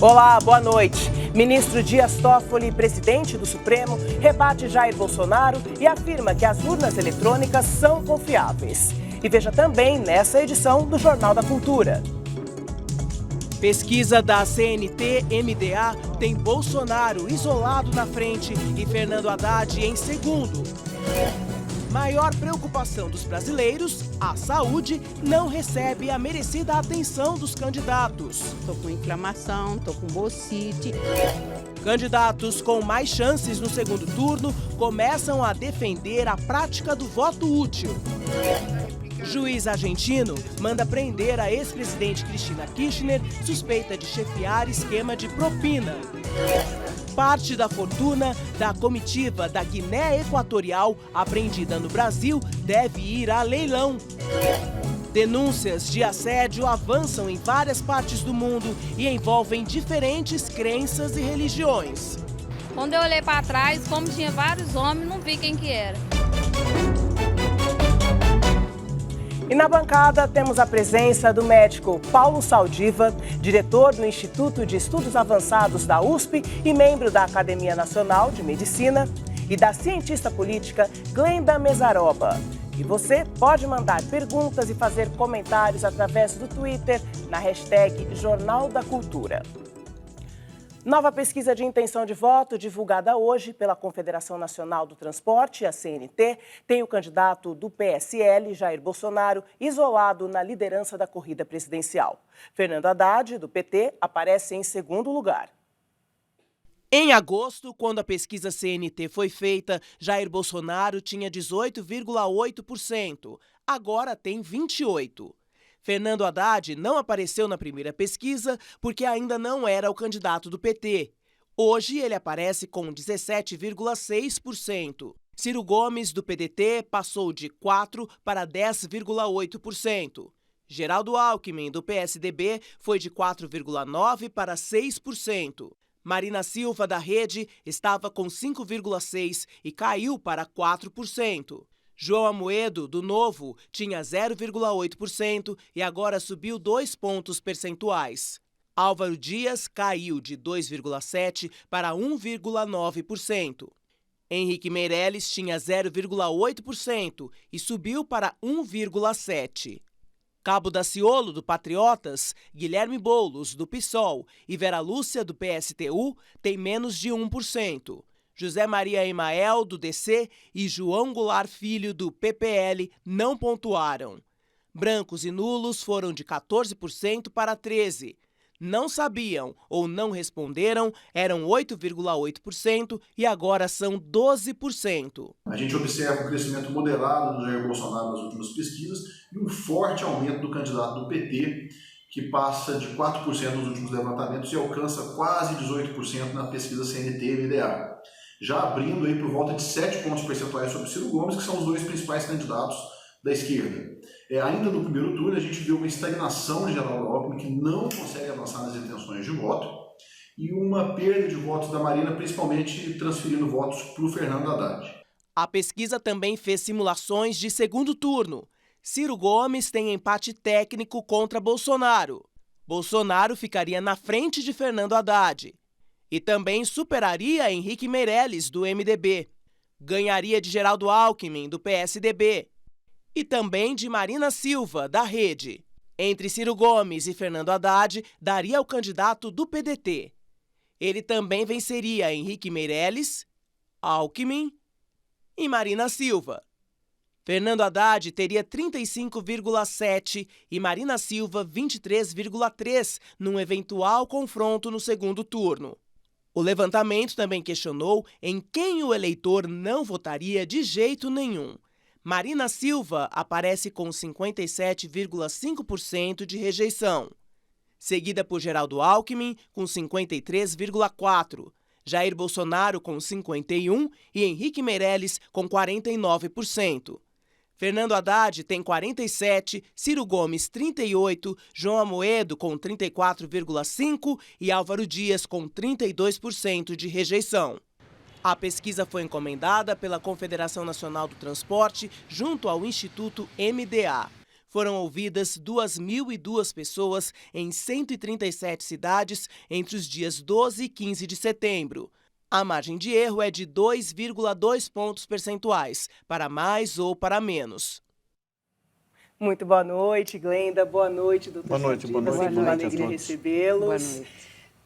Olá, boa noite. Ministro Dias Toffoli, presidente do Supremo, rebate Jair Bolsonaro e afirma que as urnas eletrônicas são confiáveis. E veja também nessa edição do Jornal da Cultura. Pesquisa da CNT-MDA tem Bolsonaro isolado na frente e Fernando Haddad em segundo. Maior preocupação dos brasileiros, a saúde não recebe a merecida atenção dos candidatos. Tô com inflamação, tô com bursite. Candidatos com mais chances no segundo turno começam a defender a prática do voto útil. Juiz argentino manda prender a ex-presidente Cristina Kirchner, suspeita de chefiar esquema de propina. Parte da fortuna da comitiva da Guiné Equatorial apreendida no Brasil deve ir a leilão. Denúncias de assédio avançam em várias partes do mundo e envolvem diferentes crenças e religiões. Quando eu olhei para trás, como tinha vários homens, não vi quem que era. E na bancada temos a presença do médico Paulo Saldiva, diretor do Instituto de Estudos Avançados da USP e membro da Academia Nacional de Medicina, e da cientista política Glenda Mesaroba. E você pode mandar perguntas e fazer comentários através do Twitter na hashtag Jornal da Cultura. Nova pesquisa de intenção de voto divulgada hoje pela Confederação Nacional do Transporte, a CNT, tem o candidato do PSL, Jair Bolsonaro, isolado na liderança da corrida presidencial. Fernando Haddad, do PT, aparece em segundo lugar. Em agosto, quando a pesquisa CNT foi feita, Jair Bolsonaro tinha 18,8%. Agora tem 28%. Fernando Haddad não apareceu na primeira pesquisa porque ainda não era o candidato do PT. Hoje ele aparece com 17,6%. Ciro Gomes, do PDT, passou de 4% para 10,8%. Geraldo Alckmin, do PSDB, foi de 4,9% para 6%. Marina Silva, da Rede, estava com 5,6% e caiu para 4%. João Amoedo, do Novo, tinha 0,8% e agora subiu 2 pontos percentuais. Álvaro Dias caiu de 2,7% para 1,9%. Henrique Meirelles tinha 0,8% e subiu para 1,7%. Cabo Daciolo, do Patriotas, Guilherme Boulos, do PSOL e Vera Lúcia, do PSTU, tem menos de 1%. José Maria Emael, do DC, e João Goulart Filho, do PPL, não pontuaram. Brancos e nulos foram de 14% para 13%. Não sabiam ou não responderam eram 8,8% e agora são 12%. A gente observa um crescimento moderado do Jair Bolsonaro nas últimas pesquisas e um forte aumento do candidato do PT, que passa de 4% nos últimos levantamentos e alcança quase 18% na pesquisa CNT-MDA. Já abrindo aí por volta de 7 pontos percentuais sobre Ciro Gomes, que são os dois principais candidatos da esquerda. Ainda no primeiro turno, a gente viu uma estagnação de Geraldo Alckmin, que não consegue avançar nas intenções de voto, e uma perda de votos da Marina, principalmente transferindo votos para o Fernando Haddad. A pesquisa também fez simulações de segundo turno. Ciro Gomes tem empate técnico contra Bolsonaro. Bolsonaro ficaria na frente de Fernando Haddad. E também superaria Henrique Meirelles, do MDB. Ganharia de Geraldo Alckmin, do PSDB. E também de Marina Silva, da Rede. Entre Ciro Gomes e Fernando Haddad, daria o candidato do PDT. Ele também venceria Henrique Meirelles, Alckmin e Marina Silva. Fernando Haddad teria 35,7% e Marina Silva 23,3% num eventual confronto no segundo turno. O levantamento também questionou em quem o eleitor não votaria de jeito nenhum. Marina Silva aparece com 57,5% de rejeição, seguida por Geraldo Alckmin com 53,4%, Jair Bolsonaro com 51% e Henrique Meirelles com 49%. Fernando Haddad tem 47%, Ciro Gomes 38%, João Amoedo com 34,5% e Álvaro Dias com 32% de rejeição. A pesquisa foi encomendada pela Confederação Nacional do Transporte junto ao Instituto MDA. Foram ouvidas 2.002 pessoas em 137 cidades entre os dias 12 e 15 de setembro. A margem de erro é de 2,2 pontos percentuais, para mais ou para menos. Muito boa noite, Glenda. Boa noite, doutor. Boa noite, boa noite. Sempre uma alegria recebê-los. Boa noite.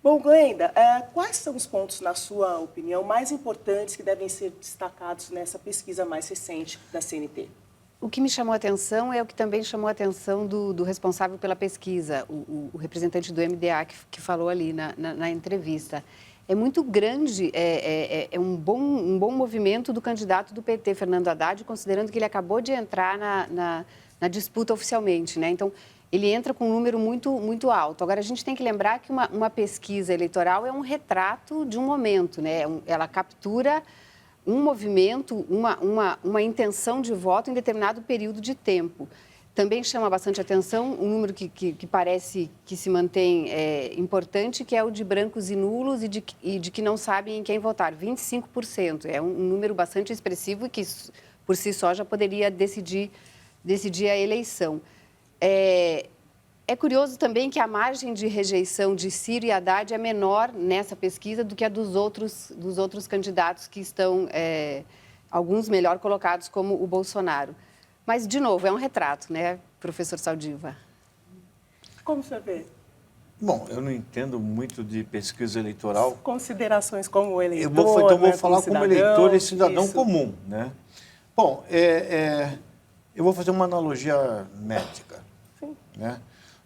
Bom, Glenda, quais são os pontos, na sua opinião, mais importantes que devem ser destacados nessa pesquisa mais recente da CNT? O que me chamou a atenção é o que também chamou a atenção do responsável pela pesquisa, o representante do MDA que falou ali na entrevista. É muito grande, é um bom movimento do candidato do PT, Fernando Haddad, considerando que ele acabou de entrar na disputa oficialmente, né? Então, ele entra com um número muito alto. Agora, a gente tem que lembrar que uma pesquisa eleitoral é um retrato de um momento, né? Ela captura um movimento, uma intenção de voto em determinado período de tempo. Também chama bastante atenção um número que parece que se mantém importante, que é o de brancos e nulos e de que não sabem em quem votar, 25%. É um número bastante expressivo e que, por si só, já poderia decidir a eleição. É curioso também que a margem de rejeição de Ciro e Haddad é menor nessa pesquisa do que a dos outros candidatos que estão, alguns melhor colocados, como o Bolsonaro. Mas, de novo, é um retrato, né, professor Saldiva? Como você vê? Bom, eu não entendo muito de pesquisa eleitoral. Considerações como eleitor, Então, vou né, falar como eleitor e cidadão comum, né? Bom, eu vou fazer uma analogia médica. Sim. Né?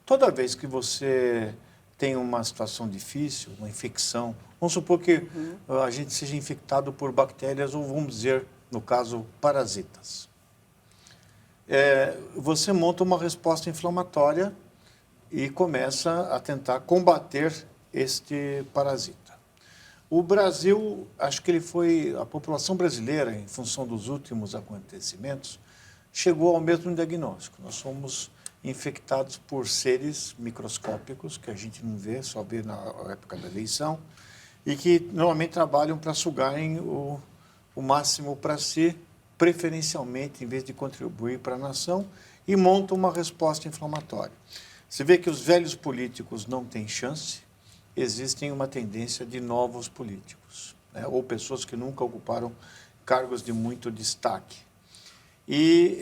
Toda vez que você tem uma situação difícil, uma infecção, vamos supor que a gente seja infectado por bactérias ou, vamos dizer, no caso, parasitas. Você monta uma resposta inflamatória e começa a tentar combater este parasita. O Brasil, acho que a população brasileira, em função dos últimos acontecimentos, chegou ao mesmo diagnóstico. Nós somos infectados por seres microscópicos, que a gente não vê, só vê na época da eleição, e que normalmente trabalham para sugarem o máximo para si, preferencialmente, em vez de contribuir para a nação, e montam uma resposta inflamatória. Você vê que os velhos políticos não têm chance, existem uma tendência de novos políticos, né? Ou pessoas que nunca ocuparam cargos de muito destaque. E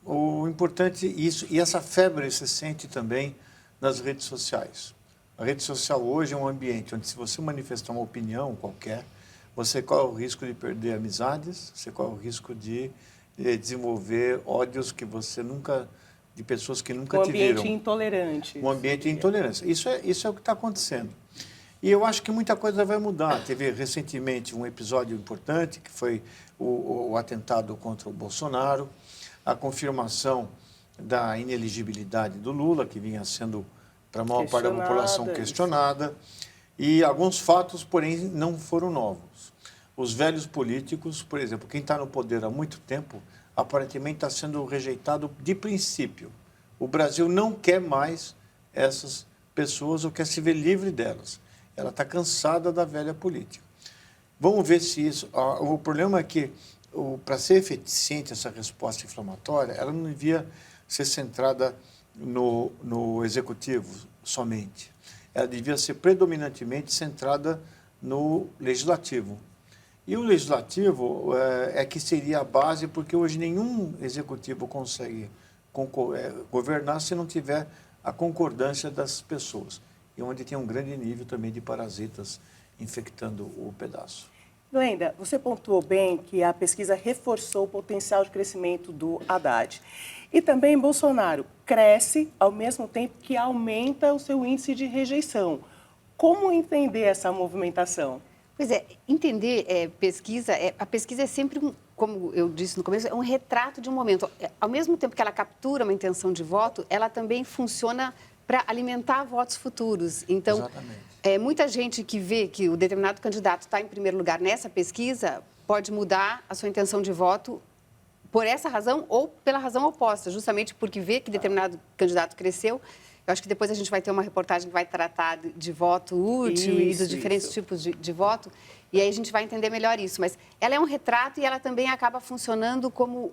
o importante isso, e essa febre se sente também nas redes sociais. A rede social hoje é um ambiente onde, se você manifestar uma opinião qualquer, você corre o risco de perder amizades, você corre o risco de desenvolver ódios que você nunca, de pessoas que nunca te viram. Um ambiente intolerante. Um ambiente de intolerância. Isso é o que está acontecendo. E eu acho que muita coisa vai mudar. Teve recentemente um episódio importante, que foi o atentado contra o Bolsonaro, a confirmação da inelegibilidade do Lula, que vinha sendo, para a maior parte da população, questionada. E alguns fatos, porém, não foram novos. Os velhos políticos, por exemplo, quem está no poder há muito tempo, aparentemente está sendo rejeitado de princípio. O Brasil não quer mais essas pessoas ou quer se ver livre delas. Ela está cansada da velha política. Vamos ver se isso... O problema é que, para ser eficiente essa resposta inflamatória, ela não devia ser centrada no executivo somente. Ela devia ser predominantemente centrada no legislativo. E o legislativo é que seria a base, porque hoje nenhum executivo consegue governar se não tiver a concordância das pessoas. E onde tem um grande nível também de parasitas infectando o pedaço. Glenda, você pontuou bem que a pesquisa reforçou o potencial de crescimento do Haddad. E também Bolsonaro cresce ao mesmo tempo que aumenta o seu índice de rejeição. Como entender essa movimentação? Pois é, entender pesquisa, a pesquisa é sempre, como eu disse no começo, é um retrato de um momento. Ao mesmo tempo que ela captura uma intenção de voto, ela também funciona para alimentar votos futuros. Então, muita gente que vê que o determinado candidato está em primeiro lugar nessa pesquisa pode mudar a sua intenção de voto por essa razão ou pela razão oposta, justamente porque vê que determinado candidato cresceu. Eu acho que depois a gente vai ter uma reportagem que vai tratar de voto útil e dos diferentes tipos de voto, e aí a gente vai entender melhor isso. Mas ela é um retrato e ela também acaba funcionando como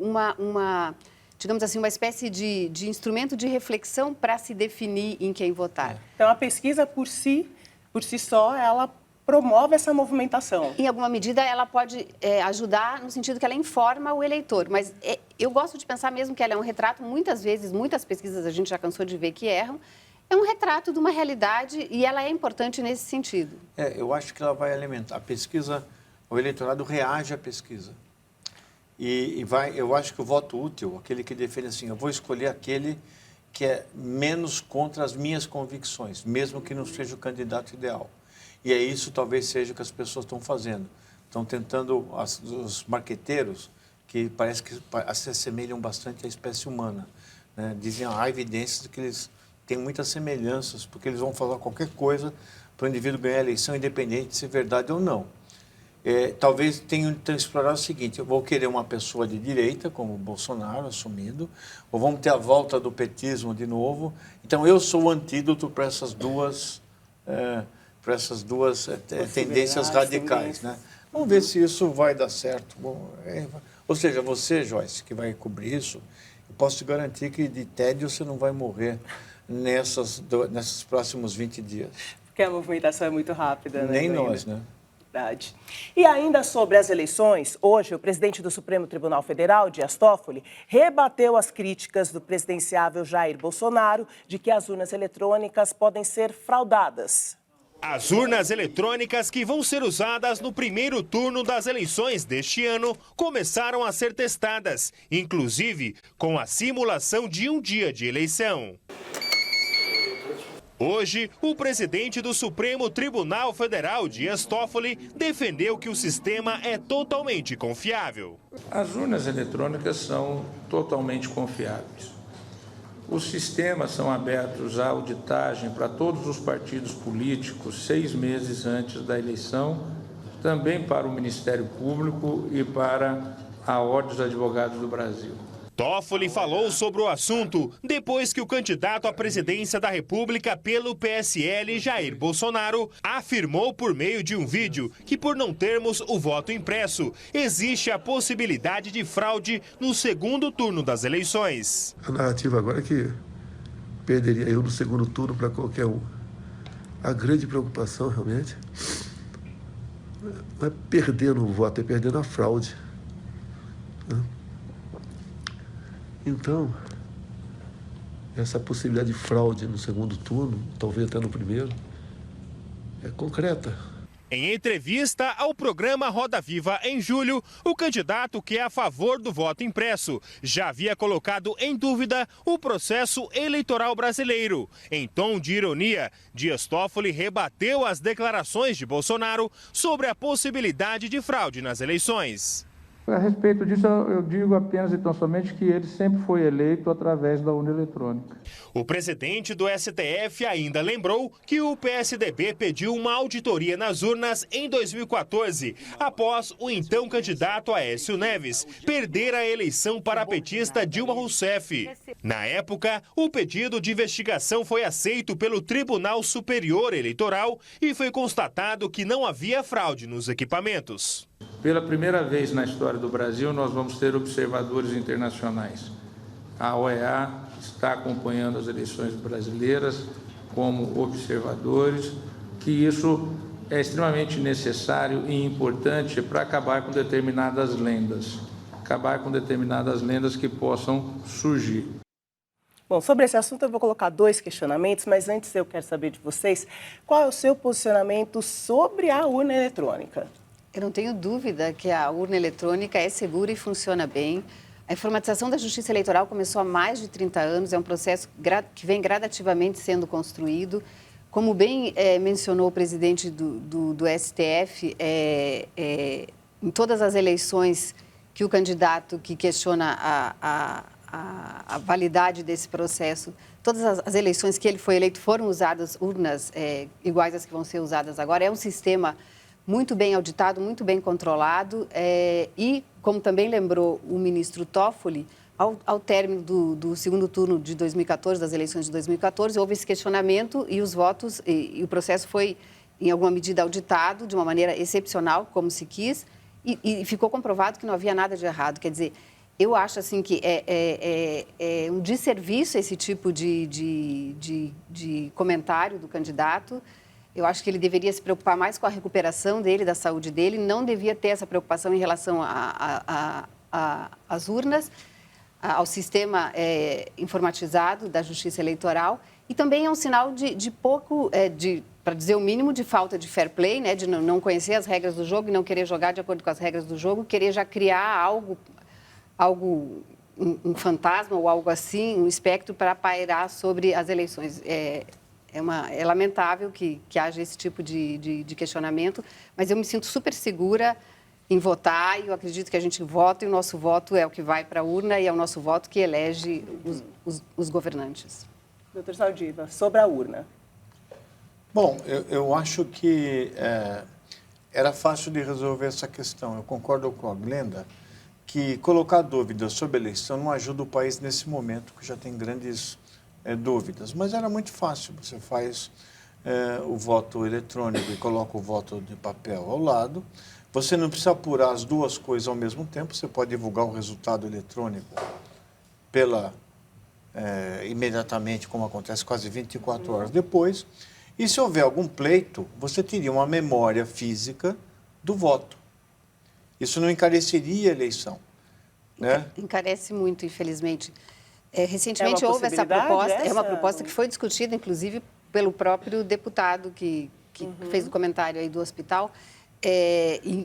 digamos assim, uma espécie de instrumento de reflexão para se definir em quem votar. Então, a pesquisa por si só, ela promove essa movimentação. Em alguma medida, ela pode ajudar no sentido que ela informa o eleitor, mas eu gosto de pensar mesmo que ela é um retrato, muitas vezes, muitas pesquisas a gente já cansou de ver que erram, é um retrato de uma realidade e ela é importante nesse sentido. Eu acho que ela vai alimentar. A pesquisa, o eleitorado reage à pesquisa. Eu acho que o voto útil, aquele que defende assim, eu vou escolher aquele que é menos contra as minhas convicções, mesmo que não seja o candidato ideal. E isso talvez seja o que as pessoas estão fazendo. Estão tentando, os marqueteiros, que parece que se assemelham bastante à espécie humana, né? Dizem, há evidências de que eles têm muitas semelhanças, porque eles vão falar qualquer coisa para o indivíduo ganhar a eleição, independente de se é verdade ou não. Talvez tenham explorado o seguinte, eu vou querer uma pessoa de direita, como o Bolsonaro, assumido, ou vamos ter a volta do petismo de novo. Então, eu sou o antídoto para essas duas tendências radicais, né? Vamos ver se isso vai dar certo. Ou seja, você, Joyce, que vai cobrir isso, eu posso te garantir que de tédio você não vai morrer nesses próximos 20 dias. Porque a movimentação é muito rápida, né? Nem nós, né? Verdade. E ainda sobre as eleições, hoje o presidente do Supremo Tribunal Federal, Dias Toffoli, rebateu as críticas do presidenciável Jair Bolsonaro de que as urnas eletrônicas podem ser fraudadas. As urnas eletrônicas que vão ser usadas no primeiro turno das eleições deste ano começaram a ser testadas, inclusive com a simulação de um dia de eleição. Hoje, o presidente do Supremo Tribunal Federal, Dias Toffoli, defendeu que o sistema é totalmente confiável. As urnas eletrônicas são totalmente confiáveis. Os sistemas são abertos à auditagem para todos os partidos políticos 6 meses antes da eleição, também para o Ministério Público e para a Ordem dos Advogados do Brasil. Toffoli falou sobre o assunto depois que o candidato à presidência da República pelo PSL, Jair Bolsonaro, afirmou por meio de um vídeo que, por não termos o voto impresso, existe a possibilidade de fraude no segundo turno das eleições. A narrativa agora é que perderia eu no segundo turno para qualquer um. A grande preocupação, realmente, não é perdendo o voto, é perdendo a fraude. Então, essa possibilidade de fraude no segundo turno, talvez até no primeiro, é concreta. Em entrevista ao programa Roda Viva em julho, o candidato que é a favor do voto impresso já havia colocado em dúvida o processo eleitoral brasileiro. Em tom de ironia, Dias Toffoli rebateu as declarações de Bolsonaro sobre a possibilidade de fraude nas eleições. A respeito disso, eu digo apenas e tão somente que ele sempre foi eleito através da urna eletrônica. O presidente do STF ainda lembrou que o PSDB pediu uma auditoria nas urnas em 2014, após o então candidato Aécio Neves perder a eleição para a petista Dilma Rousseff. Na época, o pedido de investigação foi aceito pelo Tribunal Superior Eleitoral e foi constatado que não havia fraude nos equipamentos. Pela primeira vez na história do Brasil, nós vamos ter observadores internacionais. A OEA está acompanhando as eleições brasileiras como observadores, que isso é extremamente necessário e importante para acabar com determinadas lendas que possam surgir. Bom, sobre esse assunto eu vou colocar 2 questionamentos, mas antes eu quero saber de vocês, qual é o seu posicionamento sobre a urna eletrônica? Eu não tenho dúvida que a urna eletrônica é segura e funciona bem. A informatização da Justiça Eleitoral começou há mais de 30 anos, é um processo que vem gradativamente sendo construído. Como bem mencionou o presidente do STF, em todas as eleições que o candidato que questiona a validade desse processo, todas as eleições que ele foi eleito foram usadas urnas iguais às que vão ser usadas agora. É um sistema muito bem auditado, muito bem controlado e, como também lembrou o ministro Toffoli, ao término do segundo turno de 2014, das eleições de 2014, houve esse questionamento e os votos, e o processo foi, em alguma medida, auditado de uma maneira excepcional, como se quis, e ficou comprovado que não havia nada de errado. Quer dizer, Eu acho assim que é um desserviço esse tipo de comentário do candidato. Eu acho que ele deveria se preocupar mais com a recuperação dele, da saúde dele, não devia ter essa preocupação em relação às urnas, ao sistema informatizado da Justiça Eleitoral. E também é um sinal de pouco, para dizer o mínimo, de falta de fair play, né? De não conhecer as regras do jogo e não querer jogar de acordo com as regras do jogo, querer já criar um fantasma ou algo assim, um espectro para pairar sobre as eleições. É lamentável que haja esse tipo de questionamento, mas eu me sinto super segura em votar e eu acredito que a gente vota e o nosso voto é o que vai para a urna e é o nosso voto que elege os governantes. Doutor Saldiva, sobre a urna. Bom, eu acho que era fácil de resolver essa questão. Eu concordo com a Glenda que colocar dúvidas sobre a eleição não ajuda o país nesse momento, que já tem grandes dúvidas. Mas era muito fácil. Você faz o voto eletrônico e coloca o voto de papel ao lado. Você não precisa apurar as duas coisas ao mesmo tempo. Você pode divulgar o resultado eletrônico imediatamente, como acontece quase 24 horas depois. E se houver algum pleito, você teria uma memória física do voto. Isso não encareceria a eleição, né? Encarece muito, infelizmente. Recentemente houve essa proposta, é uma proposta que foi discutida, inclusive, pelo próprio deputado que fez o comentário aí do hospital.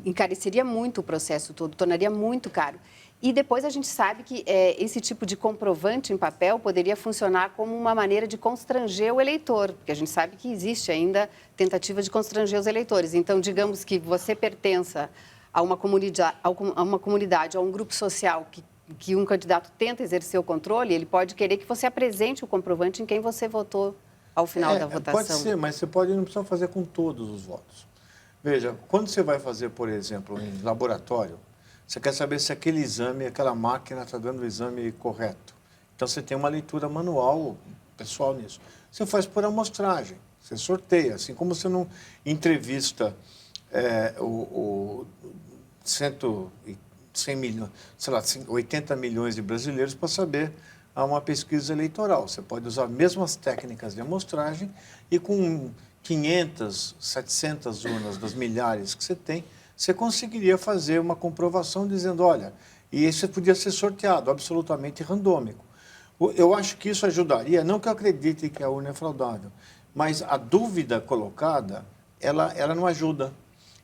Encareceria muito o processo todo, tornaria muito caro. E depois a gente sabe que esse tipo de comprovante em papel poderia funcionar como uma maneira de constranger o eleitor, porque a gente sabe que existe ainda tentativa de constranger os eleitores. Então, digamos que você pertença a uma comunidade, a um grupo social que um candidato tenta exercer o controle, ele pode querer que você apresente o comprovante em quem você votou ao final da votação. Pode ser, mas você não precisa fazer com todos os votos. Veja, quando você vai fazer, por exemplo, em laboratório, você quer saber se aquele exame, aquela máquina está dando o exame correto. Então, você tem uma leitura manual pessoal nisso. Você faz por amostragem, você sorteia. Assim como você não entrevista 100 milhões, sei lá, 80 milhões de brasileiros para saber uma pesquisa eleitoral. Você pode usar as mesmas técnicas de amostragem e com 500, 700 urnas das milhares que você tem, você conseguiria fazer uma comprovação dizendo, olha, e isso podia ser sorteado, absolutamente randômico. Eu acho que isso ajudaria, não que eu acredite que a urna é fraudável, mas a dúvida colocada, ela não ajuda.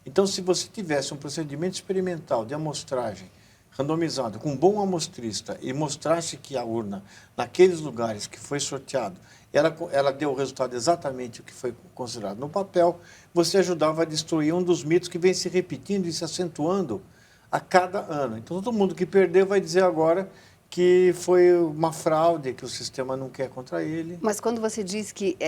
Então, se você tivesse um procedimento experimental de amostragem randomizado, com um bom amostrista, e mostrasse que a urna, naqueles lugares que foi sorteado, ela deu o resultado exatamente o que foi considerado no papel, você ajudava a destruir um dos mitos que vem se repetindo e se acentuando a cada ano. Então, todo mundo que perdeu vai dizer agora que foi uma fraude, que o sistema não quer contra ele. Mas quando você diz que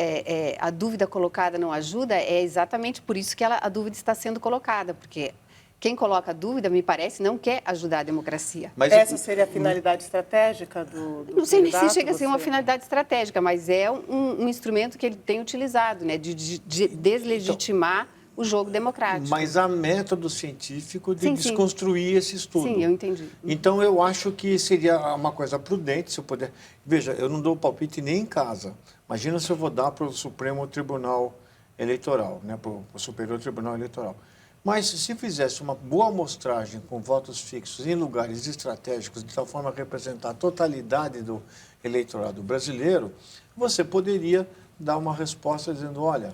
a dúvida colocada não ajuda, é exatamente por isso que a dúvida está sendo colocada, porque quem coloca a dúvida, me parece, não quer ajudar a democracia. Mas essa seria a finalidade estratégica do não sei nem se chega a ser uma finalidade estratégica, mas é um instrumento que ele tem utilizado, né, de deslegitimar o jogo democrático. Mas há método científico de desconstruir esse estudo. Sim, eu entendi. Então, eu acho que seria uma coisa prudente, se eu puder... Veja, eu não dou palpite nem em casa. Imagina se eu vou dar para o Supremo Tribunal Eleitoral, né, para o Superior Tribunal Eleitoral. Mas, se fizesse uma boa amostragem com votos fixos em lugares estratégicos, de tal forma a representar a totalidade do eleitorado brasileiro, você poderia dar uma resposta dizendo, olha,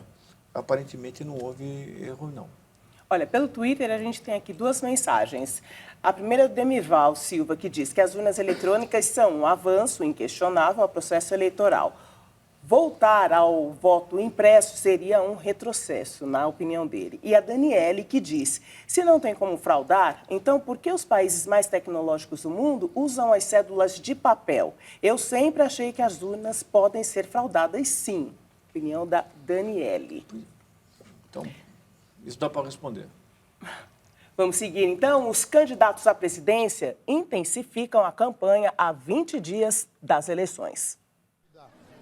aparentemente não houve erro, não. Olha, pelo Twitter a gente tem aqui duas mensagens. A primeira é do Demival Silva, que diz que as urnas eletrônicas são um avanço inquestionável ao processo eleitoral. Voltar ao voto impresso seria um retrocesso, na opinião dele. E a Daniele, que diz, se não tem como fraudar, então por que os países mais tecnológicos do mundo usam as cédulas de papel? Eu sempre achei que as urnas podem ser fraudadas, sim. Opinião da Daniele. Então, isso dá para responder. Vamos seguir, então. Os candidatos à presidência intensificam a campanha a 20 dias das eleições.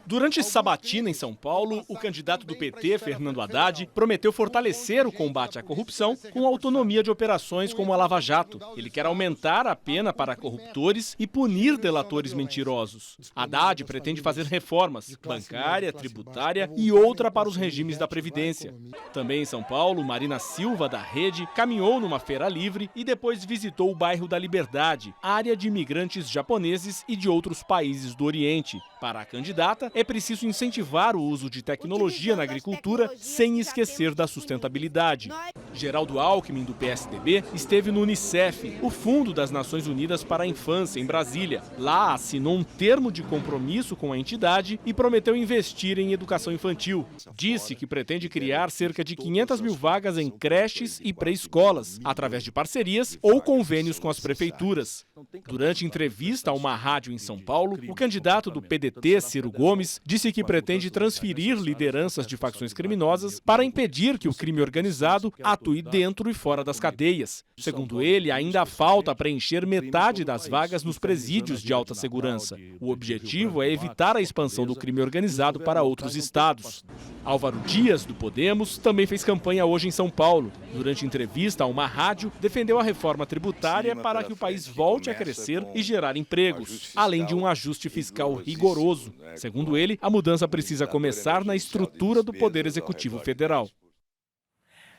Durante sabatina em São Paulo, o candidato do PT, Fernando Haddad, prometeu fortalecer o combate à corrupção com autonomia de operações como a Lava Jato. Ele quer aumentar a pena para corruptores e punir delatores mentirosos. Haddad pretende fazer reformas bancária, tributária e outra para os regimes da Previdência. Também em São Paulo, Marina Silva, da Rede, caminhou numa feira livre e depois visitou o bairro da Liberdade, área de imigrantes japoneses e de outros países do Oriente. Para a candidata, é preciso incentivar o uso de tecnologia na agricultura sem esquecer da sustentabilidade. Geraldo Alckmin, do PSDB, esteve no Unicef, o Fundo das Nações Unidas para a Infância, em Brasília. Lá, assinou um termo de compromisso com a entidade e prometeu investir em educação infantil. Disse que pretende criar cerca de 500 mil vagas em creches e pré-escolas, através de parcerias ou convênios com as prefeituras. Durante entrevista a uma rádio em São Paulo, o candidato do PDT, Ciro Gomes, disse que pretende transferir lideranças de facções criminosas para impedir que o crime organizado atue dentro e fora das cadeias. Segundo ele, ainda falta preencher metade das vagas nos presídios de alta segurança. O objetivo é evitar a expansão do crime organizado para outros estados. Álvaro Dias, do Podemos, também fez campanha hoje em São Paulo. Durante entrevista a uma rádio, defendeu a reforma tributária para que o país volte a crescer e gerar empregos, além de um ajuste fiscal rigoroso. Segundo ele, a mudança precisa começar na estrutura do Poder Executivo Federal.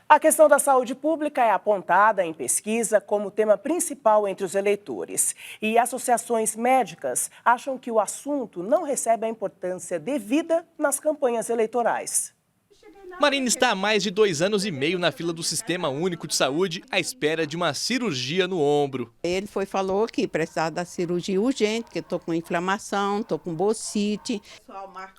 A questão da saúde pública é apontada em pesquisa como tema principal entre os eleitores. E associações médicas acham que o assunto não recebe a importância devida nas campanhas eleitorais. Marina está há mais de 2 anos e meio na fila do Sistema Único de Saúde à espera de uma cirurgia no ombro. Ele falou que precisava da cirurgia urgente, que estou com inflamação, estou com bursite.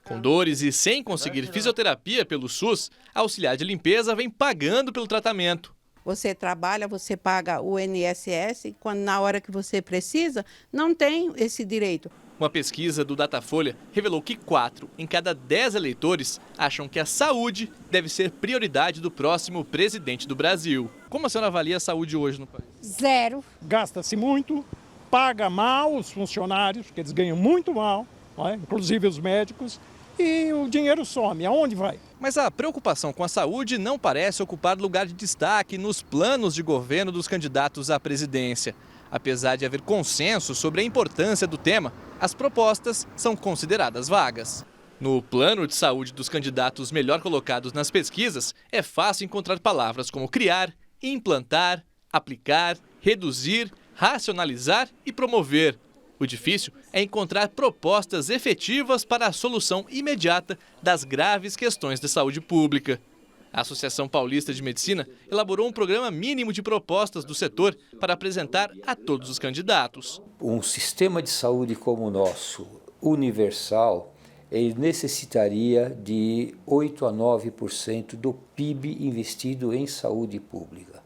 Com dores e sem conseguir fisioterapia pelo SUS, a auxiliar de limpeza vem pagando pelo tratamento. Você trabalha, você paga o INSS e quando na hora que você precisa, não tem esse direito. Uma pesquisa do Datafolha revelou que 4 em cada 10 eleitores acham que a saúde deve ser prioridade do próximo presidente do Brasil. Como a senhora avalia a saúde hoje no país? 0. Gasta-se muito, paga mal os funcionários, que eles ganham muito mal, inclusive os médicos, e o dinheiro some. Aonde vai? Mas a preocupação com a saúde não parece ocupar lugar de destaque nos planos de governo dos candidatos à presidência. Apesar de haver consenso sobre a importância do tema, as propostas são consideradas vagas. No plano de saúde dos candidatos melhor colocados nas pesquisas, é fácil encontrar palavras como criar, implantar, aplicar, reduzir, racionalizar e promover. O difícil é encontrar propostas efetivas para a solução imediata das graves questões de saúde pública. A Associação Paulista de Medicina elaborou um programa mínimo de propostas do setor para apresentar a todos os candidatos. Um sistema de saúde como o nosso, universal, ele necessitaria de 8 a 9% do PIB investido em saúde pública.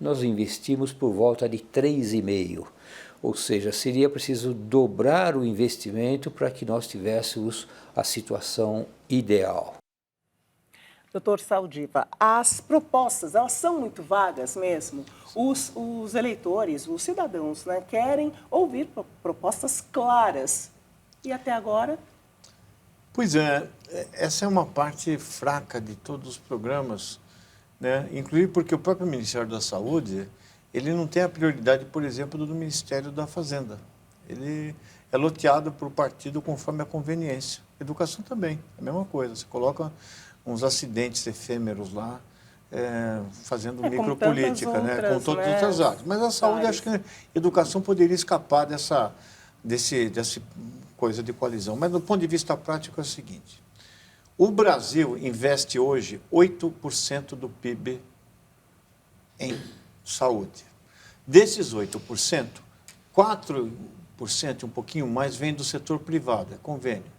Nós investimos por volta de 3,5%, ou seja, seria preciso dobrar o investimento para que nós tivéssemos a situação ideal. Doutor Saldiva, as propostas, elas são muito vagas mesmo? Os eleitores, os cidadãos, querem ouvir propostas claras. E até agora? Pois é, essa é uma parte fraca de todos os programas, inclusive porque o próprio Ministério da Saúde, ele não tem a prioridade, por exemplo, do Ministério da Fazenda. Ele é loteado por partido conforme a conveniência. Educação também, é a mesma coisa, você coloca uns acidentes efêmeros lá, fazendo micropolítica, com todas as outras áreas. Mas a saúde, acho que a educação poderia escapar dessa coisa de coalizão. Mas do ponto de vista prático é o seguinte, o Brasil investe hoje 8% do PIB em saúde. Desses 8%, 4% e um pouquinho mais vem do setor privado, é convênio.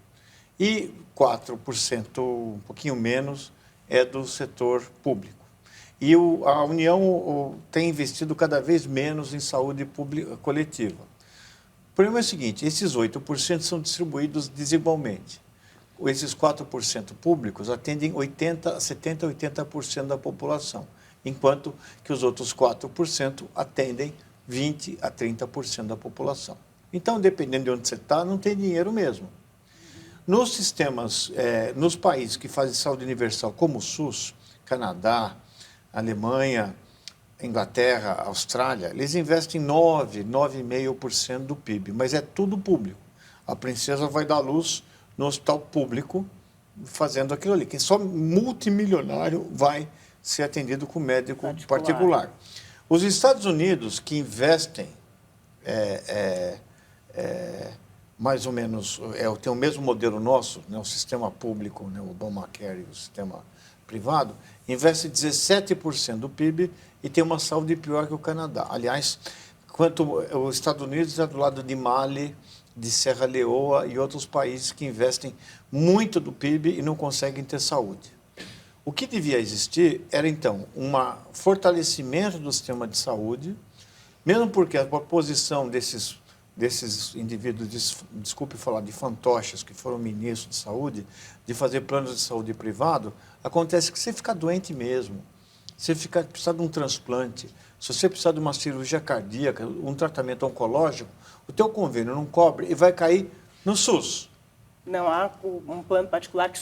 E 4%, um pouquinho menos, é do setor público. E a União tem investido cada vez menos em saúde pública coletiva. O problema é o seguinte, esses 8% são distribuídos desigualmente. Esses 4% públicos atendem 70% a 80% da população, enquanto que os outros 4% atendem 20% a 30% da população. Então, dependendo de onde você está, não tem dinheiro mesmo. Nos sistemas, nos países que fazem saúde universal, como o SUS, Canadá, Alemanha, Inglaterra, Austrália, eles investem 9,5% do PIB, mas é tudo público. A princesa vai dar luz no hospital público fazendo aquilo ali. Quem só multimilionário vai ser atendido com médico particular. Os Estados Unidos, que investem mais ou menos, tem o mesmo modelo nosso, né, o sistema público, né, o Obamacare, o sistema privado, investe 17% do PIB e tem uma saúde pior que o Canadá. Aliás, enquanto os Estados Unidos está do lado de Mali, de Serra Leoa e outros países que investem muito do PIB e não conseguem ter saúde. O que devia existir era, então, um fortalecimento do sistema de saúde, mesmo porque a proposição desses indivíduos, desculpe falar, de fantoches que foram ministros de saúde, de fazer planos de saúde privado, acontece que você fica doente mesmo. Você precisa de um transplante, se você precisar de uma cirurgia cardíaca, um tratamento oncológico, o teu convênio não cobre e vai cair no SUS. Não há um plano particular que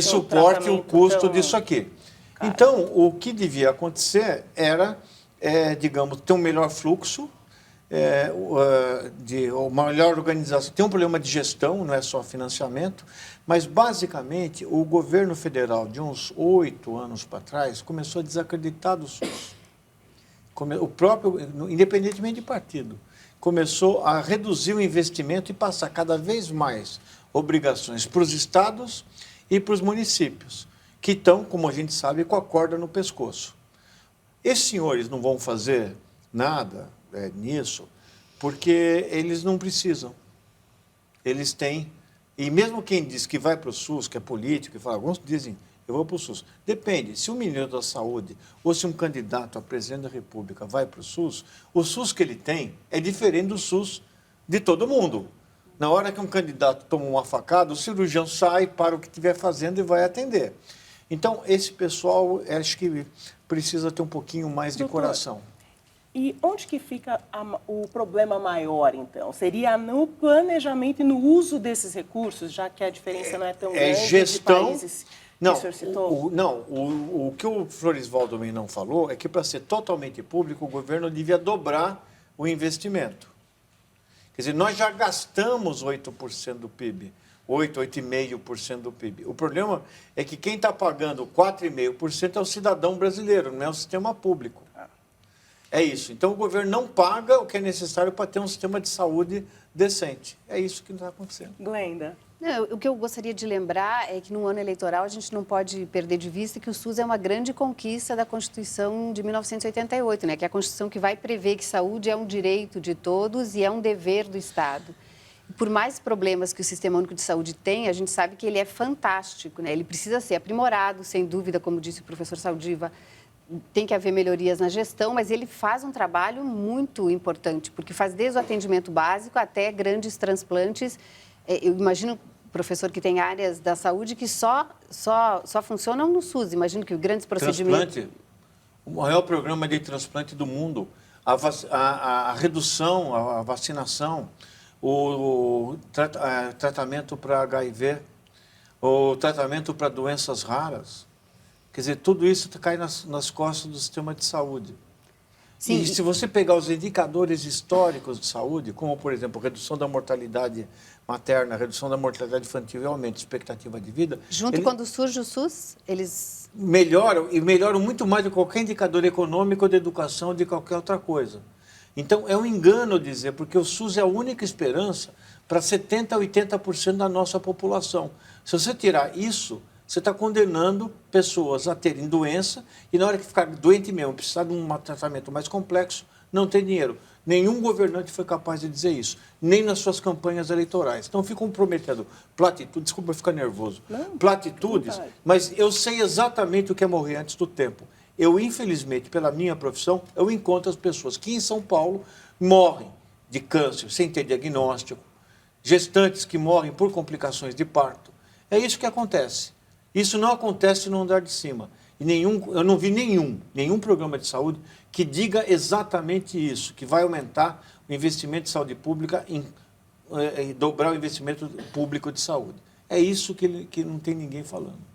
suporte o custo disso aqui. Caro. Então, o que devia acontecer era, digamos, ter um melhor fluxo, uma melhor organização. Tem um problema de gestão, não é só financiamento, mas, basicamente, o governo federal, de uns 8 anos para trás, começou a desacreditar do SUS. O próprio, independentemente de partido, começou a reduzir o investimento e passar cada vez mais obrigações para os estados e para os municípios, que estão, como a gente sabe, com a corda no pescoço. Esses senhores não vão fazer nada nisso porque eles não precisam. Eles têm... E mesmo quem diz que vai para o SUS, que é político, e fala, alguns dizem, eu vou para o SUS. Depende, se o ministro da Saúde ou se um candidato a presidente da República vai para o SUS que ele tem é diferente do SUS de todo mundo. Na hora que um candidato toma uma facada, o cirurgião sai, para o que estiver fazendo e vai atender. Então, esse pessoal, acho que precisa ter um pouquinho mais de coração. E onde que fica o problema maior, então? Seria no planejamento e no uso desses recursos, já que a diferença não é tão grande gestão, de países não, que o senhor citou? O que o Floresvaldo também não falou é que, para ser totalmente público, o governo devia dobrar o investimento. Quer dizer, nós já gastamos 8% do PIB, 8,5% do PIB. O problema é que quem está pagando 4,5% é o cidadão brasileiro, não é o sistema público. É isso. Então, o governo não paga o que é necessário para ter um sistema de saúde decente. É isso que está acontecendo. Glenda. Não, o que eu gostaria de lembrar é que no ano eleitoral a gente não pode perder de vista que o SUS é uma grande conquista da Constituição de 1988, né? Que é a Constituição que vai prever que saúde é um direito de todos e é um dever do Estado. Por mais problemas que o Sistema Único de Saúde tem, a gente sabe que ele é fantástico, né? Ele precisa ser aprimorado, sem dúvida, como disse o professor Saldiva, tem que haver melhorias na gestão, mas ele faz um trabalho muito importante, porque faz desde o atendimento básico até grandes transplantes. Eu imagino, professor, que tem áreas da saúde que só funcionam no SUS. Imagino que grandes procedimentos... Transplante, o maior programa de transplante do mundo, a redução, a vacinação, o tratamento para HIV, o tratamento para doenças raras. Quer dizer, tudo isso cai nas costas do sistema de saúde. Sim. E se você pegar os indicadores históricos de saúde, como, por exemplo, redução da mortalidade materna, redução da mortalidade infantil e aumento de expectativa de vida... Quando surge o SUS, eles... Melhoram muito mais do que qualquer indicador econômico, de educação, de qualquer outra coisa. Então, é um engano dizer, porque o SUS é a única esperança para 70% a 80% da nossa população. Se você tirar isso... Você está condenando pessoas a terem doença e, na hora que ficar doente mesmo, precisar de um tratamento mais complexo, não tem dinheiro. Nenhum governante foi capaz de dizer isso, nem nas suas campanhas eleitorais. Então, ficam prometendo platitudes, desculpa ficar nervoso, platitudes, mas eu sei exatamente o que é morrer antes do tempo. Eu, infelizmente, pela minha profissão, eu encontro as pessoas que em São Paulo morrem de câncer sem ter diagnóstico, gestantes que morrem por complicações de parto. É isso que acontece. Isso não acontece no andar de cima. E eu não vi nenhum programa de saúde que diga exatamente isso, que vai aumentar o investimento de saúde pública e dobrar o investimento público de saúde. É isso que não tem ninguém falando.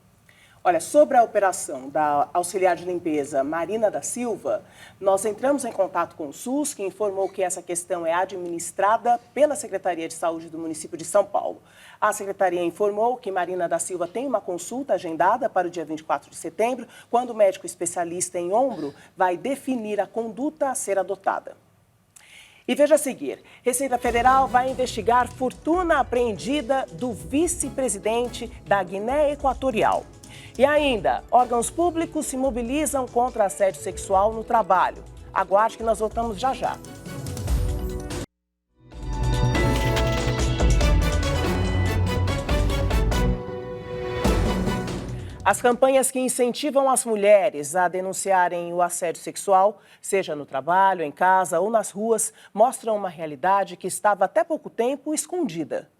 Olha, sobre a operação da auxiliar de limpeza Marina da Silva, nós entramos em contato com o SUS, que informou que essa questão é administrada pela Secretaria de Saúde do município de São Paulo. A secretaria informou que Marina da Silva tem uma consulta agendada para o dia 24 de setembro, quando o médico especialista em ombro vai definir a conduta a ser adotada. E veja a seguir, Receita Federal vai investigar fortuna apreendida do vice-presidente da Guiné Equatorial. E ainda, órgãos públicos se mobilizam contra assédio sexual no trabalho. Aguarde que nós voltamos já já. As campanhas que incentivam as mulheres a denunciarem o assédio sexual, seja no trabalho, em casa ou nas ruas, mostram uma realidade que estava até pouco tempo escondida.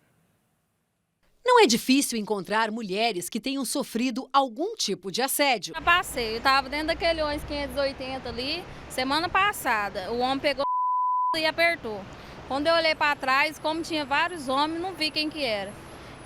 Não é difícil encontrar mulheres que tenham sofrido algum tipo de assédio. Eu passei, eu estava dentro daquele ônibus 580 ali, semana passada. O homem pegou e apertou. Quando eu olhei para trás, como tinha vários homens, não vi quem que era.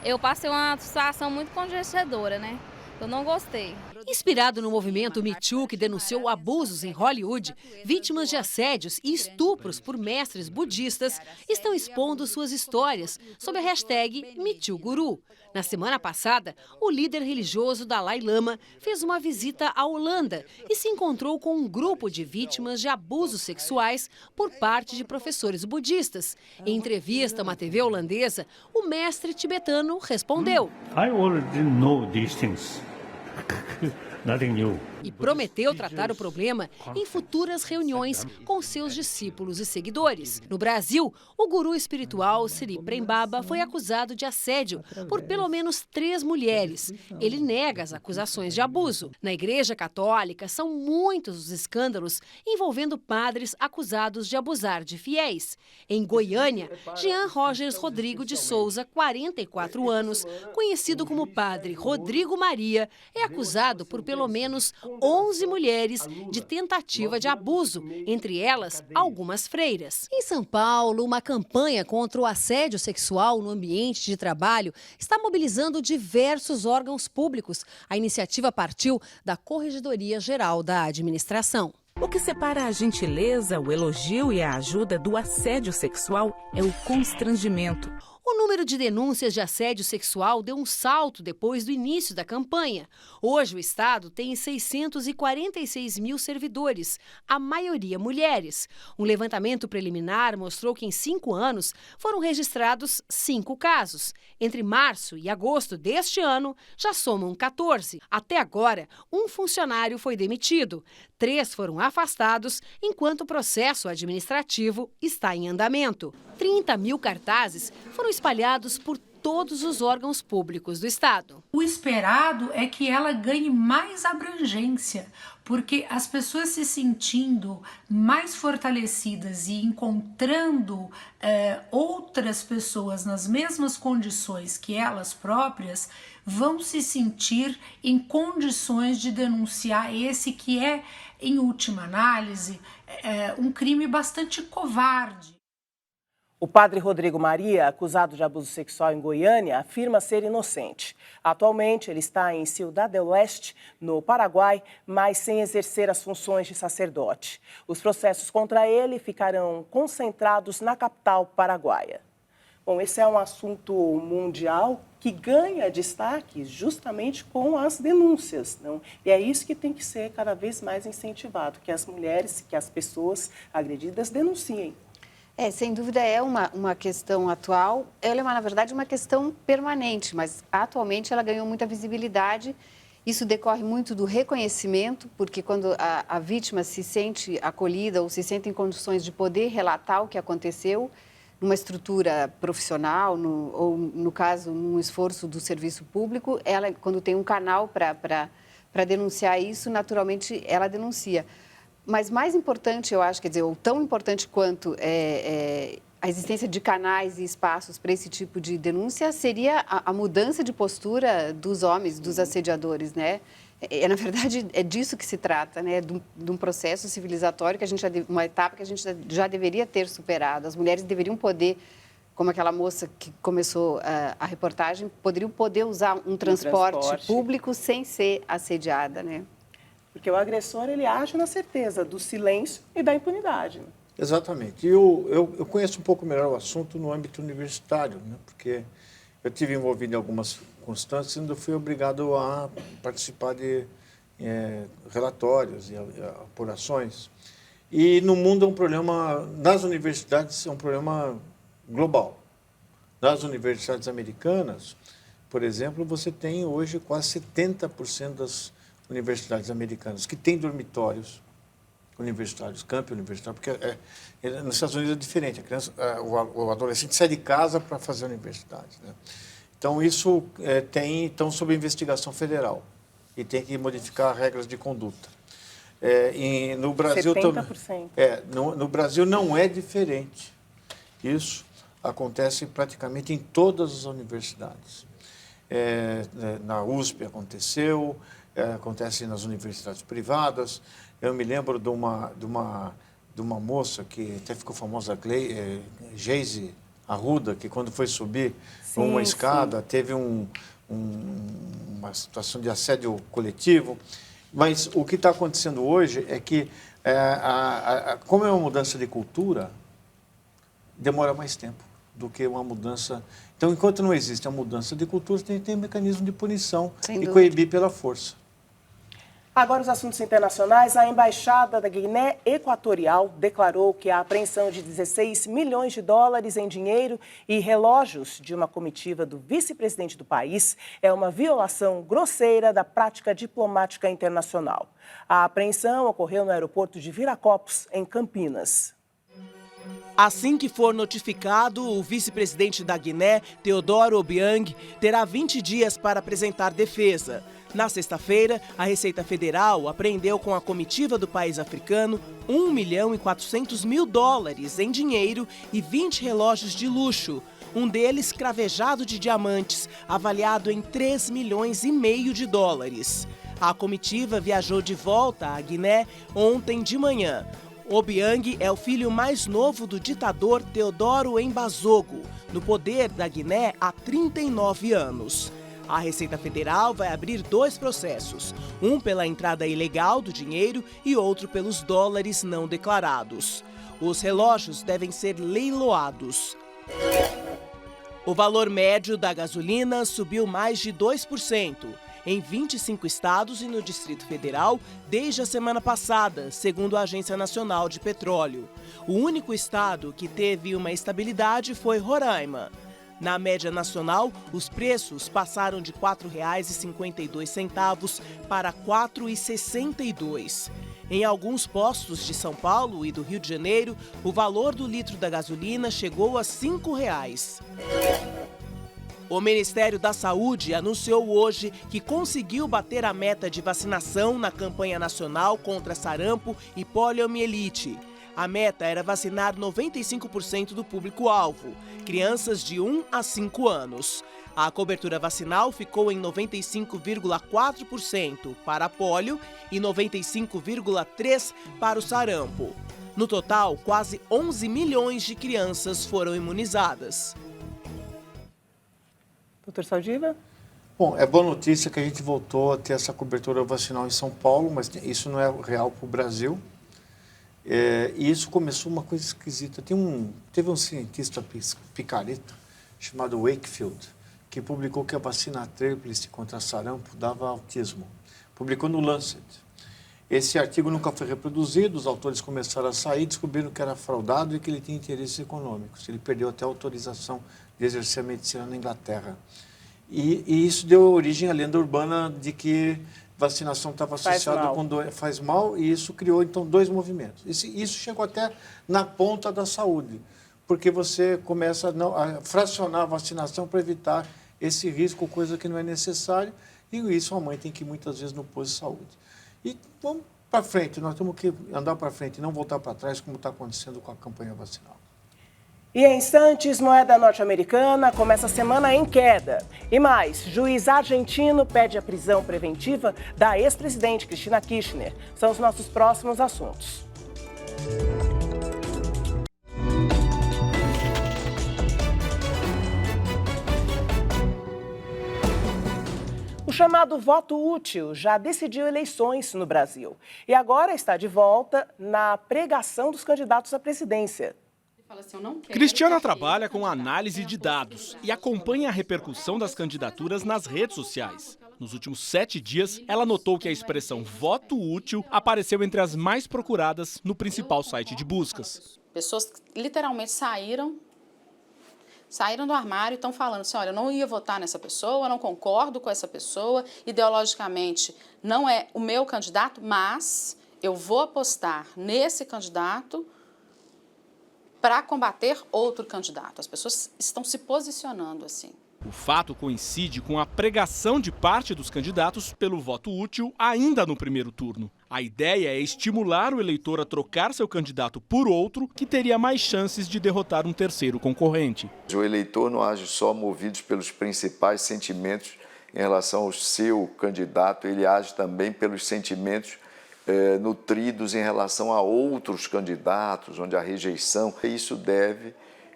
Eu passei uma situação muito constrangedora, né? Eu não gostei. Inspirado no movimento Me Too, que denunciou abusos em Hollywood, vítimas de assédios e estupros por mestres budistas estão expondo suas histórias sob a hashtag MeTooGuru. Na semana passada, o líder religioso Dalai Lama fez uma visita à Holanda e se encontrou com um grupo de vítimas de abusos sexuais por parte de professores budistas. Em entrevista a uma TV holandesa, o mestre tibetano respondeu: I already know these things. Nothing new. E prometeu tratar o problema em futuras reuniões com seus discípulos e seguidores. No Brasil, o guru espiritual Sri Prembaba foi acusado de assédio por pelo menos 3 mulheres. Ele nega as acusações de abuso. Na Igreja Católica, são muitos os escândalos envolvendo padres acusados de abusar de fiéis. Em Goiânia, Jean Rogers Rodrigo de Souza, 44 anos, conhecido como Padre Rodrigo Maria, é acusado por pelo menos 11 mulheres de tentativa de abuso, entre elas algumas freiras. Em São Paulo, uma campanha contra o assédio sexual no ambiente de trabalho está mobilizando diversos órgãos públicos. A iniciativa partiu da Corregedoria Geral da Administração. O que separa a gentileza, o elogio e a ajuda do assédio sexual é o constrangimento. O número de denúncias de assédio sexual deu um salto depois do início da campanha. Hoje, o Estado tem 646 mil servidores, a maioria mulheres. Um levantamento preliminar mostrou que em 5 anos foram registrados 5 casos. Entre março e agosto deste ano, já somam 14. Até agora, um funcionário foi demitido. 3 foram afastados, enquanto o processo administrativo está em andamento. 30 mil cartazes foram espalhados por todos os órgãos públicos do Estado. O esperado é que ela ganhe mais abrangência, porque as pessoas se sentindo mais fortalecidas e encontrando outras pessoas nas mesmas condições que elas próprias, vão se sentir em condições de denunciar esse que é, em última análise, um crime bastante covarde. O padre Rodrigo Maria, acusado de abuso sexual em Goiânia, afirma ser inocente. Atualmente, ele está em Ciudad del Oeste, no Paraguai, mas sem exercer as funções de sacerdote. Os processos contra ele ficarão concentrados na capital paraguaia. Bom, esse é um assunto mundial que ganha destaque justamente com as denúncias, não? E é isso que tem que ser cada vez mais incentivado, que as mulheres, que as pessoas agredidas denunciem. Sem dúvida é uma questão atual, ela é, na verdade, uma questão permanente, mas atualmente ela ganhou muita visibilidade. Isso decorre muito do reconhecimento, porque quando a vítima se sente acolhida ou se sente em condições de poder relatar o que aconteceu, numa estrutura profissional, ou no caso, num esforço do serviço público, ela, quando tem um canal para denunciar isso, naturalmente ela denuncia. Mas mais importante, eu acho, quer dizer, ou tão importante quanto a existência de canais e espaços para esse tipo de denúncia, seria a mudança de postura dos homens, dos assediadores, né? Na verdade, é disso que se trata, né? De um processo civilizatório, uma etapa que a gente já deveria ter superado. As mulheres deveriam poder como aquela moça que começou a reportagem, poderiam poder usar um transporte público sem ser assediada, né? Porque o agressor, ele age na certeza do silêncio e da impunidade. Exatamente. E eu conheço um pouco melhor o assunto no âmbito universitário, né? Porque eu tive envolvido em algumas circunstâncias e ainda fui obrigado a participar de relatórios e apurações. E no mundo é um problema, nas universidades é um problema global. Nas universidades americanas, por exemplo, você tem hoje quase 70% das universidades americanas que têm dormitórios universitários, campi universitário, porque nos Estados Unidos é diferente. A criança, o adolescente sai de casa para fazer a universidade, né? Então, isso estão sob investigação federal e tem que modificar regras de conduta. No Brasil 70%. No Brasil não é diferente. Isso acontece praticamente em todas as universidades. Na USP aconteceu, acontece nas universidades privadas. Eu me lembro de uma moça que até ficou famosa, Geise Arruda, que quando foi subir uma escada, teve uma situação de assédio coletivo. Mas o que está acontecendo hoje é que, como é uma mudança de cultura, demora mais tempo do que uma mudança. Então, enquanto não existe a mudança de cultura, tem um mecanismo de punição e coibir pela força. Agora, os assuntos internacionais. A Embaixada da Guiné Equatorial declarou que a apreensão de 16 milhões de dólares em dinheiro e relógios de uma comitiva do vice-presidente do país é uma violação grosseira da prática diplomática internacional. A apreensão ocorreu no aeroporto de Viracopos, em Campinas. Assim que for notificado, o vice-presidente da Guiné, Teodoro Obiang, terá 20 dias para apresentar defesa. Na sexta-feira, a Receita Federal apreendeu com a comitiva do país africano 1.400.000 dólares em dinheiro e 20 relógios de luxo, um deles cravejado de diamantes, avaliado em 3,5 milhões de dólares. A comitiva viajou de volta à Guiné ontem de manhã. Obiang é o filho mais novo do ditador Teodoro Mbazogo, no poder da Guiné há 39 anos. A Receita Federal vai abrir 2 processos, um pela entrada ilegal do dinheiro e outro pelos dólares não declarados. Os relógios devem ser leiloados. O valor médio da gasolina subiu mais de 2%. Em 25 estados e no Distrito Federal desde a semana passada, segundo a Agência Nacional de Petróleo. O único estado que teve uma estabilidade foi Roraima. Na média nacional, os preços passaram de R$ 4,52 para R$ 4,62. Em alguns postos de São Paulo e do Rio de Janeiro, o valor do litro da gasolina chegou a R$ 5,00. O Ministério da Saúde anunciou hoje que conseguiu bater a meta de vacinação na campanha nacional contra sarampo e poliomielite. A meta era vacinar 95% do público-alvo, crianças de 1 a 5 anos. A cobertura vacinal ficou em 95,4% para a polio e 95,3% para o sarampo. No total, quase 11 milhões de crianças foram imunizadas. Doutor Saldiva? Bom, é boa notícia que a gente voltou a ter essa cobertura vacinal em São Paulo, mas isso não é real para o Brasil. E isso começou uma coisa esquisita. Teve um cientista picareta chamado Wakefield, que publicou que a vacina tríplice contra sarampo dava autismo. Publicou no Lancet. Esse artigo nunca foi reproduzido, os autores começaram a sair, descobriram que era fraudado e que ele tinha interesses econômicos. Ele perdeu até a autorização de exercer a medicina na Inglaterra. E isso deu origem à lenda urbana de que vacinação estava associada com faz mal, e isso criou, então, 2 movimentos. Isso chegou até na ponta da saúde, porque você começa a fracionar a vacinação para evitar esse risco, coisa que não é necessária, e isso a mãe tem que ir muitas vezes no posto de saúde. E vamos para frente, nós temos que andar para frente e não voltar para trás, como está acontecendo com a campanha vacinal. E em instantes, moeda norte-americana começa a semana em queda. E mais, juiz argentino pede a prisão preventiva da ex-presidente Cristina Kirchner. São os nossos próximos assuntos. O chamado voto útil já decidiu eleições no Brasil e agora está de volta na pregação dos candidatos à presidência. Cristiana trabalha com análise de dados e acompanha a repercussão das candidaturas nas redes sociais. Nos últimos 7 dias, ela notou que a expressão voto útil apareceu entre as mais procuradas no principal site de buscas. Pessoas literalmente saíram do armário e estão falando assim, olha, eu não ia votar nessa pessoa, eu não concordo com essa pessoa, ideologicamente não é o meu candidato, mas eu vou apostar nesse candidato para combater outro candidato. As pessoas estão se posicionando assim. O fato coincide com a pregação de parte dos candidatos pelo voto útil ainda no primeiro turno. A ideia é estimular o eleitor a trocar seu candidato por outro que teria mais chances de derrotar um terceiro concorrente. O eleitor não age só movido pelos principais sentimentos em relação ao seu candidato, ele age também pelos sentimentos nutridos em relação a outros candidatos, onde a rejeição, isso deve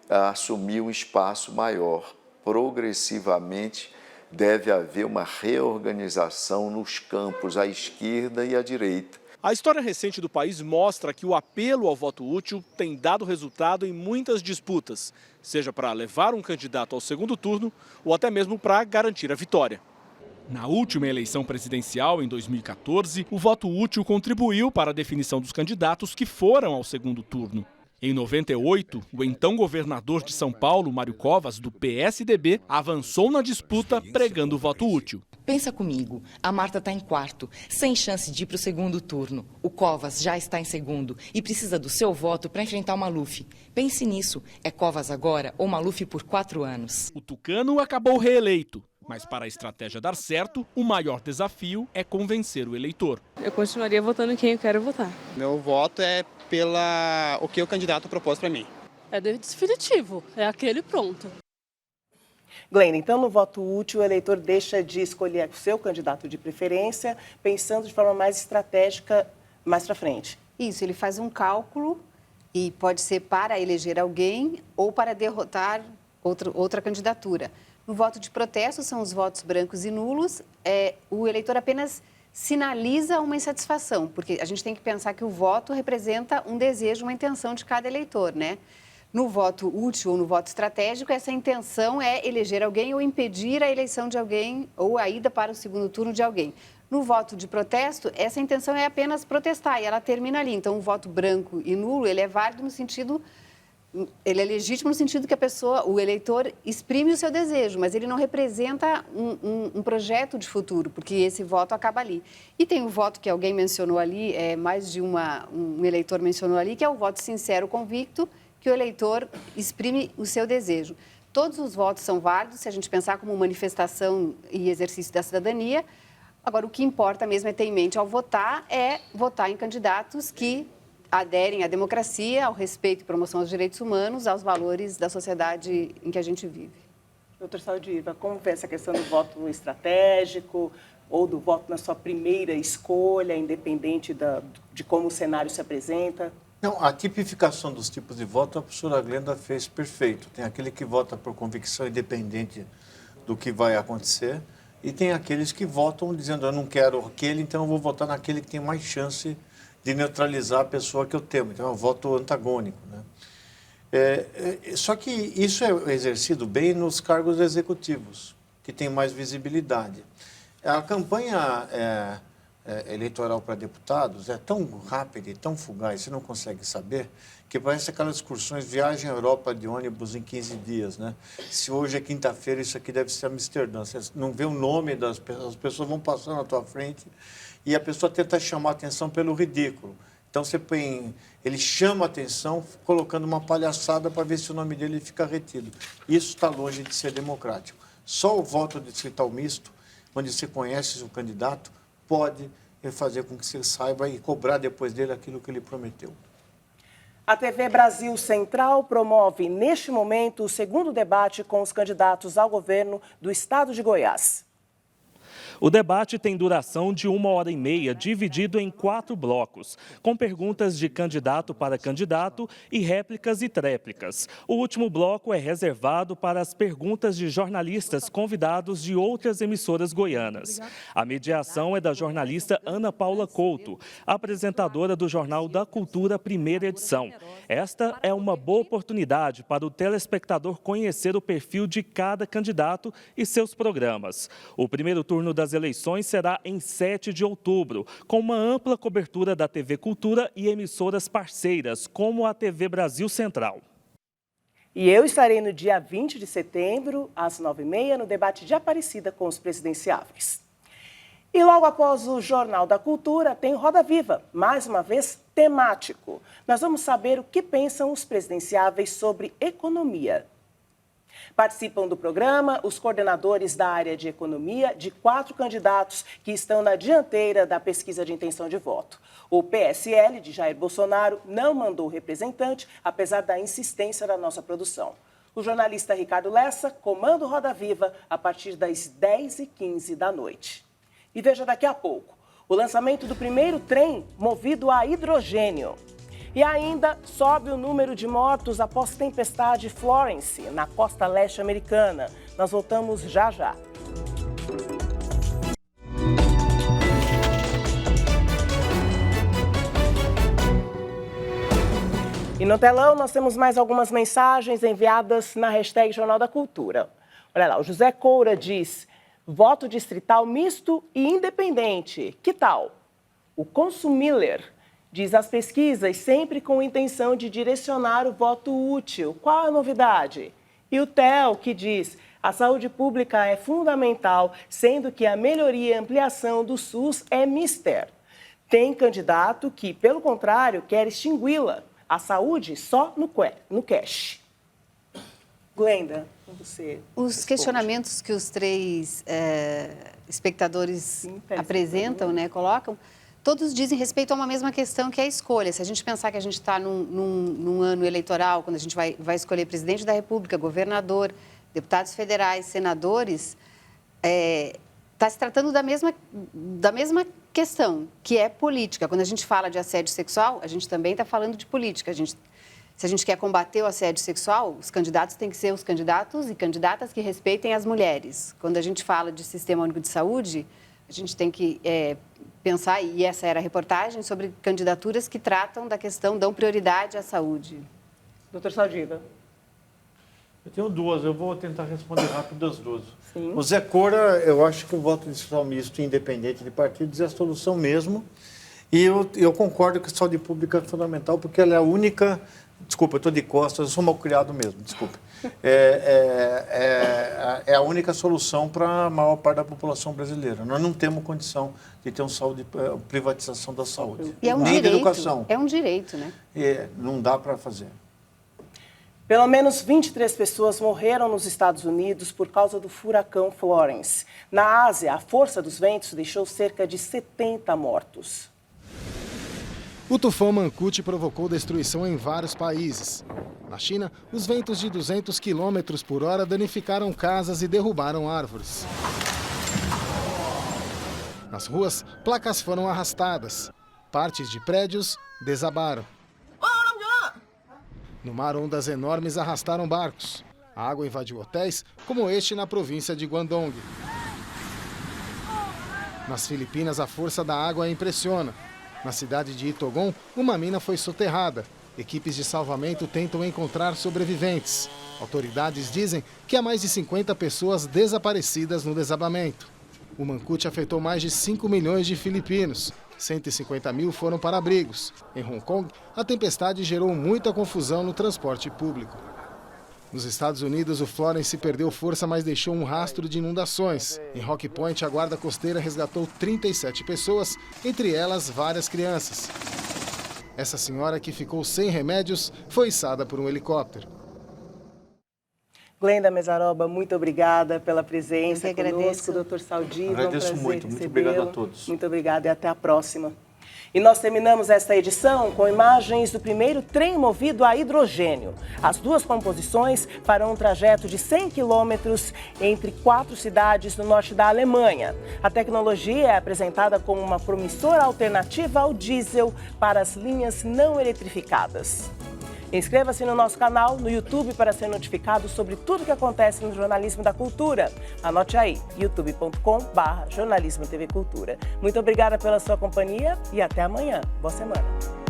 assumir um espaço maior. Progressivamente deve haver uma reorganização nos campos à esquerda e à direita. A história recente do país mostra que o apelo ao voto útil tem dado resultado em muitas disputas, seja para levar um candidato ao segundo turno ou até mesmo para garantir a vitória. Na última eleição presidencial, em 2014, o voto útil contribuiu para a definição dos candidatos que foram ao segundo turno. Em 98, o então governador de São Paulo, Mário Covas, do PSDB, avançou na disputa pregando o voto útil. Pensa comigo, a Marta está em quarto, sem chance de ir para o segundo turno. O Covas já está em segundo e precisa do seu voto para enfrentar o Maluf. Pense nisso, é Covas agora ou Maluf por 4 anos. O tucano acabou reeleito. Mas para a estratégia dar certo, o maior desafio é convencer o eleitor. Eu continuaria votando em quem eu quero votar. Meu voto é pela o que o candidato propôs para mim. É definitivo, é aquele pronto. Glênia, então no voto útil o eleitor deixa de escolher o seu candidato de preferência, pensando de forma mais estratégica mais para frente. Isso, ele faz um cálculo e pode ser para eleger alguém ou para derrotar outra candidatura. No voto de protesto, são os votos brancos e nulos, o eleitor apenas sinaliza uma insatisfação, porque a gente tem que pensar que o voto representa um desejo, uma intenção de cada eleitor, né? No voto útil ou no voto estratégico, essa intenção é eleger alguém ou impedir a eleição de alguém ou a ida para o segundo turno de alguém. No voto de protesto, essa intenção é apenas protestar e ela termina ali. Então, o voto branco e nulo, ele é válido no sentido... Ele é legítimo no sentido que o eleitor exprime o seu desejo, mas ele não representa um projeto de futuro, porque esse voto acaba ali. E tem o voto que alguém mencionou ali, mais de um eleitor mencionou ali, que é o voto sincero convicto, que o eleitor exprime o seu desejo. Todos os votos são válidos, se a gente pensar como manifestação e exercício da cidadania. Agora, o que importa mesmo é ter em mente ao votar, votar em candidatos que aderem à democracia, ao respeito e promoção aos direitos humanos, aos valores da sociedade em que a gente vive. Doutor Saldiva, como vê essa questão do voto estratégico ou do voto na sua primeira escolha, independente de como o cenário se apresenta? Não, a tipificação dos tipos de voto a professora Glenda fez perfeito. Tem aquele que vota por convicção independente do que vai acontecer e tem aqueles que votam dizendo eu não quero aquele, então eu vou votar naquele que tem mais chance de neutralizar a pessoa que eu temo. Então, é um voto antagônico, né? Só que isso é exercido bem nos cargos executivos, que tem mais visibilidade. A campanha eleitoral para deputados é tão rápida e tão fugaz, você não consegue saber, que parece aquelas excursões, viagem à Europa de ônibus em 15 dias, né? Se hoje é quinta-feira, isso aqui deve ser Amsterdã. Você não vê o nome das pessoas, as pessoas vão passando na tua frente e a pessoa tenta chamar a atenção pelo ridículo. Então, ele chama a atenção colocando uma palhaçada para ver se o nome dele fica retido. Isso está longe de ser democrático. Só o voto distrital misto, onde você conhece o candidato, pode fazer com que você saiba e cobrar depois dele aquilo que ele prometeu. A TV Brasil Central promove, neste momento, o segundo debate com os candidatos ao governo do estado de Goiás. O debate tem duração de 1h30, dividido em 4 blocos, com perguntas de candidato para candidato e réplicas e tréplicas. O último bloco é reservado para as perguntas de jornalistas convidados de outras emissoras goianas. A mediação é da jornalista Ana Paula Couto, apresentadora do Jornal da Cultura, primeira edição. Esta é uma boa oportunidade para o telespectador conhecer o perfil de cada candidato e seus programas. O primeiro turno das eleições será em 7 de outubro, com uma ampla cobertura da TV Cultura e emissoras parceiras, como a TV Brasil Central. E eu estarei no dia 20 de setembro, às 9h30, no debate de Aparecida com os presidenciáveis. E logo após o Jornal da Cultura, tem Roda Viva, mais uma vez temático. Nós vamos saber o que pensam os presidenciáveis sobre economia. Participam do programa os coordenadores da área de economia de 4 candidatos que estão na dianteira da pesquisa de intenção de voto. O PSL de Jair Bolsonaro não mandou representante, apesar da insistência da nossa produção. O jornalista Ricardo Lessa comanda o Roda Viva a partir das 10h15 da noite. E veja daqui a pouco o lançamento do primeiro trem movido a hidrogênio. E ainda sobe o número de mortos após tempestade Florence, na costa leste americana. Nós voltamos já já. E no telão nós temos mais algumas mensagens enviadas na hashtag Jornal da Cultura. Olha lá, o José Coura diz: voto distrital misto e independente. Que tal? O Consumiller diz: as pesquisas sempre com intenção de direcionar o voto útil. Qual a novidade? E o Theo, que diz: a saúde pública é fundamental, sendo que a melhoria e ampliação do SUS é mister. Tem candidato que, pelo contrário, quer extingui-la. A saúde só no cash. Glenda, você. Os questionamentos que os 3 espectadores apresentam, né, colocam, todos dizem respeito a uma mesma questão, que é a escolha. Se a gente pensar que a gente está num ano eleitoral, quando a gente vai escolher presidente da República, governador, deputados federais, senadores, está se tratando da mesma questão, que é política. Quando a gente fala de assédio sexual, a gente também está falando de política. Se a gente quer combater o assédio sexual, os candidatos têm que ser os candidatos e candidatas que respeitem as mulheres. Quando a gente fala de Sistema Único de Saúde, a gente tem que pensar, e essa era a reportagem, sobre candidaturas que tratam da questão, dão prioridade à saúde. Doutor Saldiva. Eu tenho 2, eu vou tentar responder rápido as 2. Sim. O Zé Cora, eu acho que o voto distrital misto e independente de partidos é a solução mesmo. E eu concordo que a saúde pública é fundamental, porque ela é a única... Desculpa, eu estou de costas, eu sou mal criado mesmo, desculpa. É a única solução para a maior parte da população brasileira. Nós não temos condição de ter privatização da saúde. E é um nem direito, da educação. É um direito, né? Não dá para fazer. Pelo menos 23 pessoas morreram nos Estados Unidos por causa do furacão Florence. Na Ásia, a força dos ventos deixou cerca de 70 mortos. O tufão Mangkhut provocou destruição em vários países. Na China, os ventos de 200 km por hora danificaram casas e derrubaram árvores. Nas ruas, placas foram arrastadas. Partes de prédios desabaram. No mar, ondas enormes arrastaram barcos. A água invadiu hotéis, como este na província de Guangdong. Nas Filipinas, a força da água impressiona. Na cidade de Itogon, uma mina foi soterrada. Equipes de salvamento tentam encontrar sobreviventes. Autoridades dizem que há mais de 50 pessoas desaparecidas no desabamento. O Mangkhut afetou mais de 5 milhões de filipinos. 150 mil foram para abrigos. Em Hong Kong, a tempestade gerou muita confusão no transporte público. Nos Estados Unidos, o Florence perdeu força, mas deixou um rastro de inundações. Em Rock Point, a guarda costeira resgatou 37 pessoas, entre elas várias crianças. Essa senhora, que ficou sem remédios, foi içada por um helicóptero. Glenda Mezaroba, muito obrigada pela presença conosco. Doutor Saldiva, agradeço muito obrigado a todos. Muito obrigada e até a próxima. E nós terminamos esta edição com imagens do primeiro trem movido a hidrogênio. As duas composições farão um trajeto de 100 quilômetros entre 4 cidades no norte da Alemanha. A tecnologia é apresentada como uma promissora alternativa ao diesel para as linhas não eletrificadas. Inscreva-se no nosso canal no YouTube para ser notificado sobre tudo o que acontece no jornalismo da cultura. Anote aí, youtube.com/jornalismo TV Cultura. Muito obrigada pela sua companhia e até amanhã. Boa semana.